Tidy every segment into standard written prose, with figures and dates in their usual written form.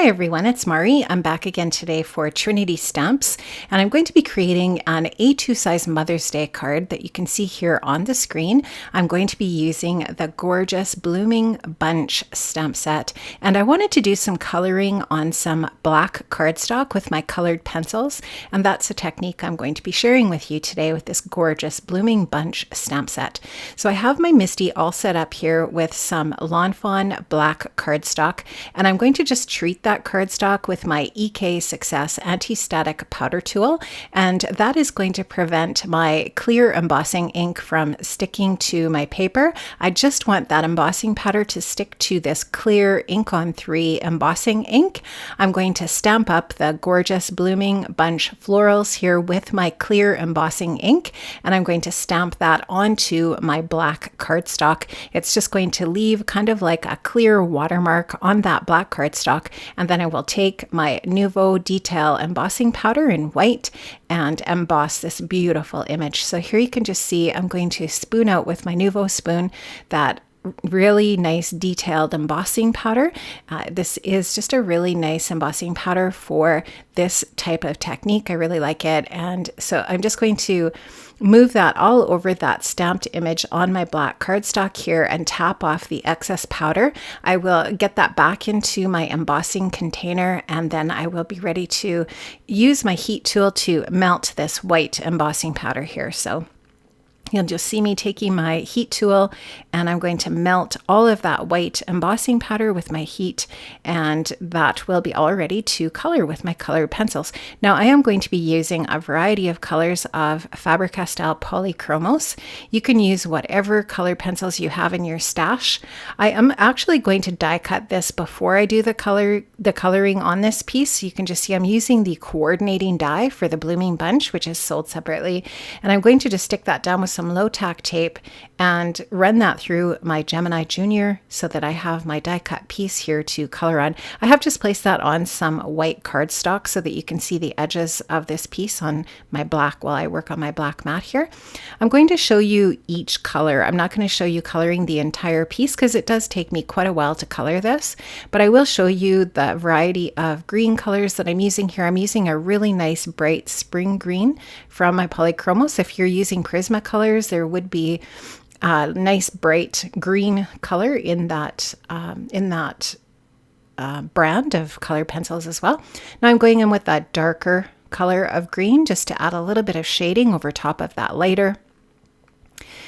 Hi everyone, it's Mari. I'm back again today for Trinity Stamps, and I'm going to be creating an A2 size Mother's Day card that you can see here on the screen. I'm going to be using the gorgeous Blooming Bunch stamp set, and I wanted to do some coloring on some black cardstock with my colored pencils, and that's a technique I'm going to be sharing with you today with this gorgeous Blooming Bunch stamp set. So I have my Misty all set up here with some Lawn Fawn black cardstock, and I'm going to just treat that cardstock with my EK Success anti-static powder tool, and that is going to prevent my clear embossing ink from sticking to my paper. I just want that embossing powder to stick to this clear ink on 3 embossing ink. I'm going to stamp up the gorgeous Blooming Bunch florals here with my clear embossing ink, and I'm going to stamp that onto my black cardstock. It's just going to leave kind of like a clear watermark on that black cardstock, and then I will take my Nouveau Detail embossing powder in white and emboss this beautiful image. So here you can just see I'm going to spoon out with my Nouveau spoon that really nice detailed embossing powder. This is just a really nice embossing powder for this type of technique. I really like it, and so I'm just going to move that all over that stamped image on my black cardstock here and tap off the excess powder. I will get that back into my embossing container, and then I will be ready to use my heat tool to melt this white embossing powder here. So you'll just see me taking my heat tool, and I'm going to melt all of that white embossing powder with my heat, and that will be all ready to color with my colored pencils. Now I am going to be using a variety of colors of Faber-Castell Polychromos. You can use whatever colored pencils you have in your stash. I am actually going to die cut this before I do the coloring on this piece. You can just see I'm using the coordinating die for the Blooming Bunch, which is sold separately, and I'm going to just stick that down with some low tack tape and run that through my Gemini Junior so that I have my die cut piece here to color on. I have just placed that on some white cardstock so that you can see the edges of this piece on my black while I work on my black mat here. I'm going to show you each color. I'm not going to show you coloring the entire piece because it does take me quite a while to color this, but I will show you the variety of green colors that I'm using here. I'm using a really nice bright spring green from my Polychromos. If you're using Prismacolors, there would be a nice bright green color in that brand of colored pencils as well. Now I'm going in with that darker color of green just to add a little bit of shading over top of that lighter.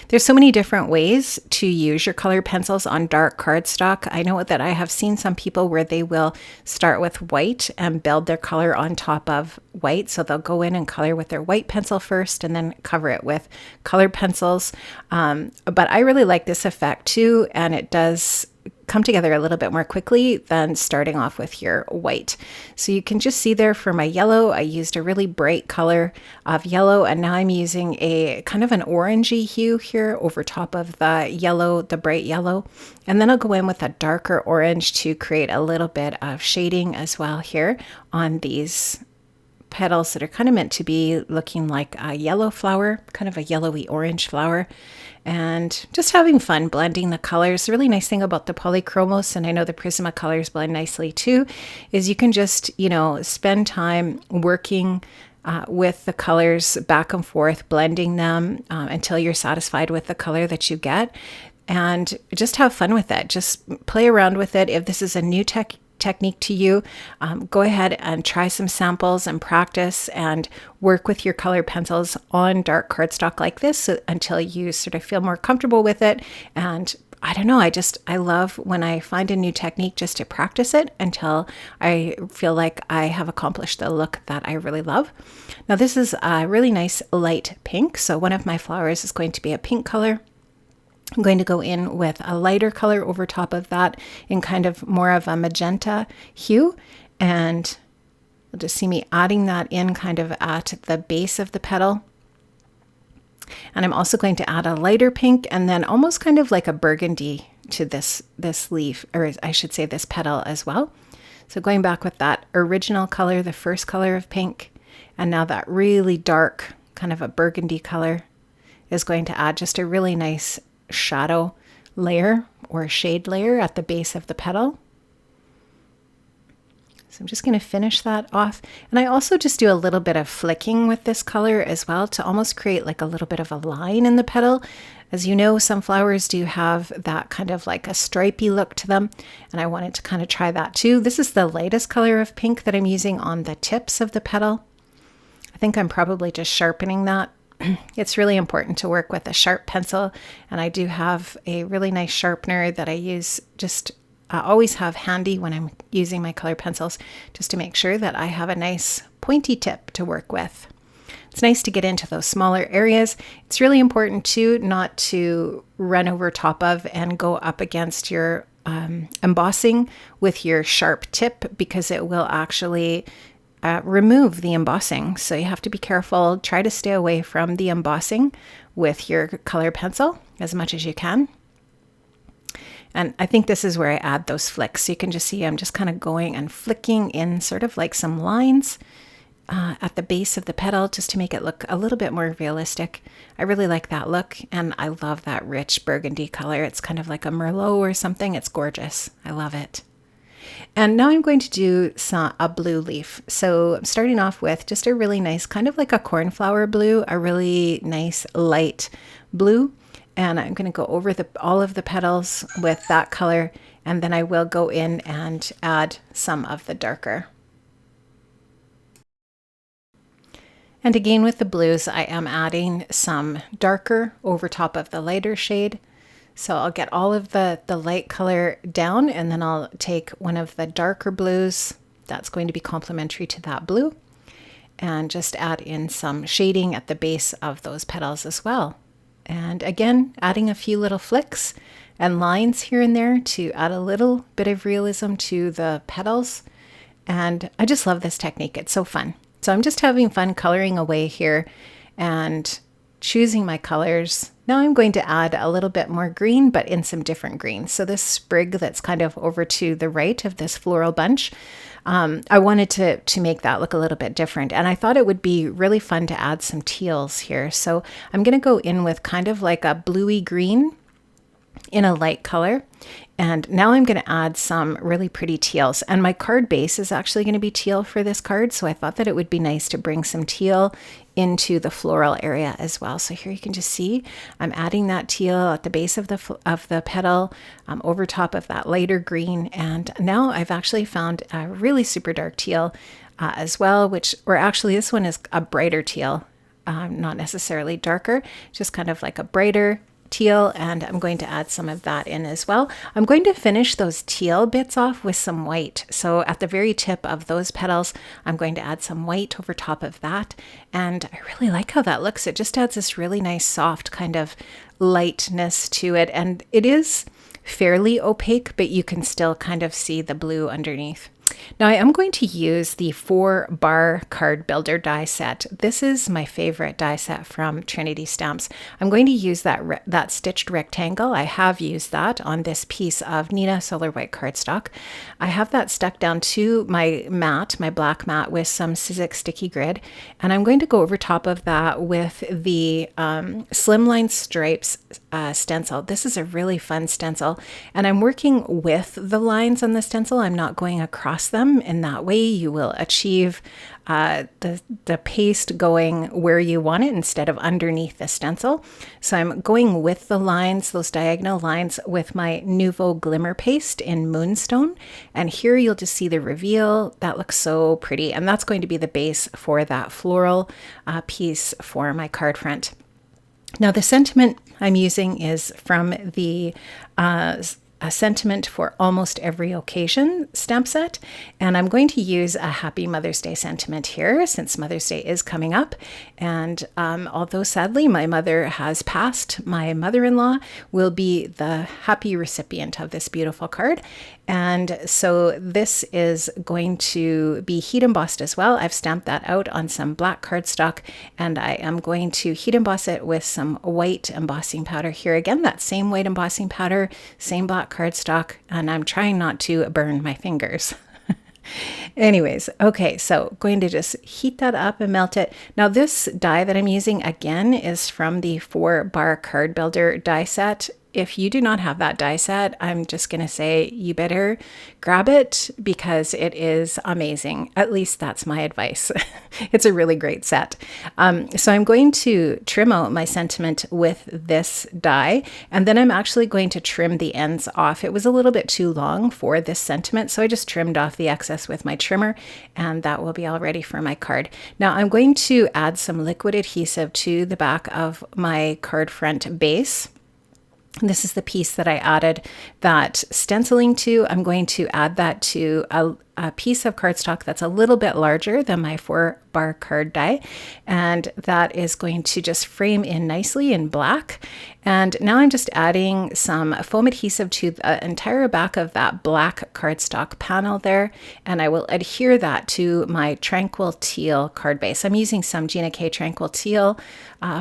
There's so many different ways to use your colored pencils on dark cardstock. I know that I have seen some people where they will start with white and build their color on top of white. So they'll go in and color with their white pencil first and then cover it with colored pencils. But I really like this effect too, and it does come together a little bit more quickly than starting off with your white. So you can just see there for my yellow, I used a really bright color of yellow, and now I'm using a kind of an orangey hue here over top of the yellow, the bright yellow. And then I'll go in with a darker orange to create a little bit of shading as well here on these petals that are kind of meant to be looking like a yellow flower, kind of a yellowy orange flower, and just having fun blending the colors. The really nice thing about the Polychromos, and I know the Prismacolors blend nicely too, is you can just, spend time working with the colors back and forth, blending them until you're satisfied with the color that you get, and just have fun with it. Just play around with it. If this is a new technique to you, go ahead and try some samples and practice and work with your colored pencils on dark cardstock like this until you sort of feel more comfortable with it. And I don't know, I love when I find a new technique just to practice it until I feel like I have accomplished the look that I really love. Now this is a really nice light pink, so one of my flowers is going to be a pink color. I'm going to go in with a lighter color over top of that in kind of more of a magenta hue, and you'll just see me adding that in kind of at the base of the petal. And I'm also going to add a lighter pink and then almost kind of like a burgundy to this leaf, or I should say this petal as well. So going back with that original color, the first color of pink, and now that really dark kind of a burgundy color is going to add just a really nice shadow layer or shade layer at the base of the petal. So I'm just going to finish that off. And I also just do a little bit of flicking with this color as well to almost create like a little bit of a line in the petal. As you know, some flowers do have that kind of like a stripy look to them, and I wanted to kind of try that too. This is the lightest color of pink that I'm using on the tips of the petal. I think I'm probably just sharpening that. It's really important to work with a sharp pencil, and I do have a really nice sharpener that I use just always have handy when I'm using my color pencils, just to make sure that I have a nice pointy tip to work with. It's nice to get into those smaller areas. It's really important too not to run over top of and go up against your embossing with your sharp tip, because it will actually remove the embossing. So you have to be careful. Try to stay away from the embossing with your color pencil as much as you can. And I think this is where I add those flicks. So you can just see I'm just kind of going and flicking in sort of like some lines at the base of the petal, just to make it look a little bit more realistic. I really like that look, and I love that rich burgundy color. It's kind of like a Merlot or something. It's gorgeous. I love it. And now I'm going to do a blue leaf. So I'm starting off with just a really nice, kind of like a cornflower blue, a really nice light blue. And I'm going to go over all of the petals with that color, and then I will go in and add some of the darker. And again with the blues, I am adding some darker over top of the lighter shade. So I'll get all of the light color down, and then I'll take one of the darker blues that's going to be complementary to that blue, and just add in some shading at the base of those petals as well. And again, adding a few little flicks and lines here and there to add a little bit of realism to the petals. And I just love this technique. It's so fun. So I'm just having fun coloring away here and choosing my colors. Now I'm going to add a little bit more green, but in some different greens. So this sprig that's kind of over to the right of this floral bunch, I wanted to make that look a little bit different. And I thought it would be really fun to add some teals here. So I'm going to go in with kind of like a bluey green in a light color. And now I'm going to add some really pretty teals. And my card base is actually going to be teal for this card. So I thought that it would be nice to bring some teal into the floral area as well. So here you can just see I'm adding that teal at the base of the petal, over top of that lighter green. And now I've actually found a really super dark teal as well, or actually this one is a brighter teal, not necessarily darker, just kind of like a brighter teal, and I'm going to add some of that in as well. I'm going to finish those teal bits off with some white. So at the very tip of those petals, I'm going to add some white over top of that. And I really like how that looks. It just adds this really nice soft kind of lightness to it. And it is fairly opaque, but you can still kind of see the blue underneath. Now I am going to use the 4-bar card builder die set. This is my favorite die set from Trinity Stamps. I'm going to use that stitched rectangle. I have used that on this piece of Neenah Solar White cardstock. I have that stuck down to my mat, my black mat, with some Sizzix sticky grid, and I'm going to go over top of that with the Slimline Stripes stencil. This is a really fun stencil, and I'm working with the lines on the stencil. I'm not going across them. In that way you will achieve the paste going where you want it instead of underneath the stencil. So I'm going with the lines, those diagonal lines, with my Nouveau Glimmer paste in Moonstone. And here you'll just see the reveal. That looks so pretty. And that's going to be the base for that floral piece for my card front. Now the sentiment I'm using is from the a sentiment for almost every occasion stamp set, and I'm going to use a Happy Mother's Day sentiment here since Mother's Day is coming up. And although sadly my mother has passed, my mother-in-law will be the happy recipient of this beautiful card. And so this is going to be heat embossed as well. I've stamped that out on some black cardstock, and I am going to heat emboss it with some white embossing powder here. Again, that same white embossing powder, same black cardstock, and I'm trying not to burn my fingers. Anyways, okay, so going to just heat that up and melt it. Now this die that I'm using again is from the 4-bar card builder die set. if you do not have that die set, I'm just going to say you better grab it because it is amazing. At least that's my advice. It's a really great set. So I'm going to trim out my sentiment with this die, and then I'm actually going to trim the ends off. It was a little bit too long for this sentiment, so I just trimmed off the excess with my trimmer, and that will be all ready for my card. Now I'm going to add some liquid adhesive to the back of my card front base. This is the piece that I added that stenciling to. I'm going to add that to a piece of cardstock that's a little bit larger than my 4-bar card die, and that is going to just frame in nicely in black. And now I'm just adding some foam adhesive to the entire back of that black cardstock panel there, and I will adhere that to my Tranquil Teal card base. I'm using some Gina K Tranquil Teal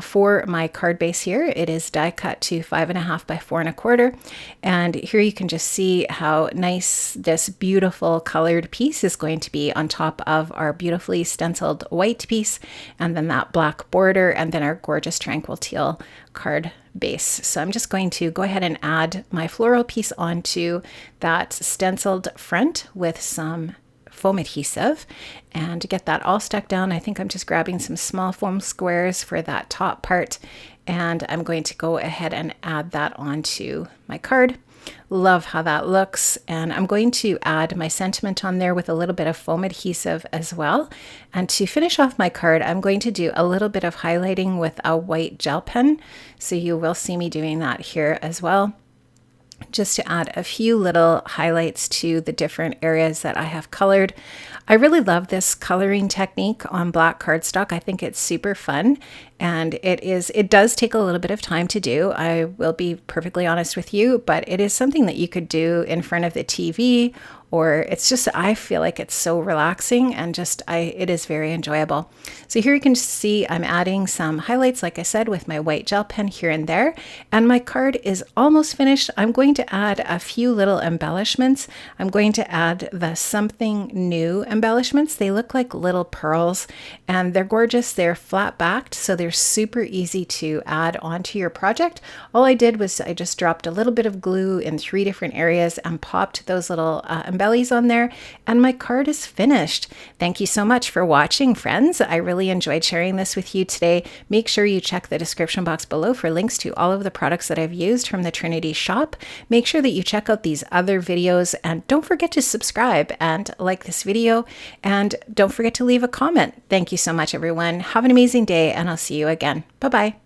for my card base here. It is die cut to 5.5 by 4.25, and here you can just see how nice this beautiful colored piece is going to be on top of our beautifully stenciled white piece, and then that black border, and then our gorgeous Tranquil Teal card base. So I'm just going to go ahead and add my floral piece onto that stenciled front with some foam adhesive and get that all stuck down. I think I'm just grabbing some small foam squares for that top part, and I'm going to go ahead and add that onto my card. Love how that looks, and I'm going to add my sentiment on there with a little bit of foam adhesive as well. And to finish off my card, I'm going to do a little bit of highlighting with a white gel pen, so you will see me doing that here as well, just to add a few little highlights to the different areas that I have colored. I really love this coloring technique on black cardstock. I think it's super fun, and it does take a little bit of time to do. I will be perfectly honest with you, but it is something that you could do in front of the TV, or it's just, I feel like it's so relaxing and it is very enjoyable. So here you can see I'm adding some highlights, like I said, with my white gel pen here and there, and my card is almost finished. I'm going to add a few little embellishments. I'm going to add the Something New embellishments. They look like little pearls, and they're gorgeous. They're flat backed, so they're super easy to add onto your project. All I did was I just dropped a little bit of glue in 3 different areas and popped those little embellishments on there, and my card is finished. Thank you so much for watching, friends. I really enjoyed sharing this with you today. Make sure you check the description box below for links to all of the products that I've used from the Trinity shop. Make sure that you check out these other videos, and don't forget to subscribe and like this video, and don't forget to leave a comment. Thank you so much, everyone. Have an amazing day, and I'll see you again. Bye-bye.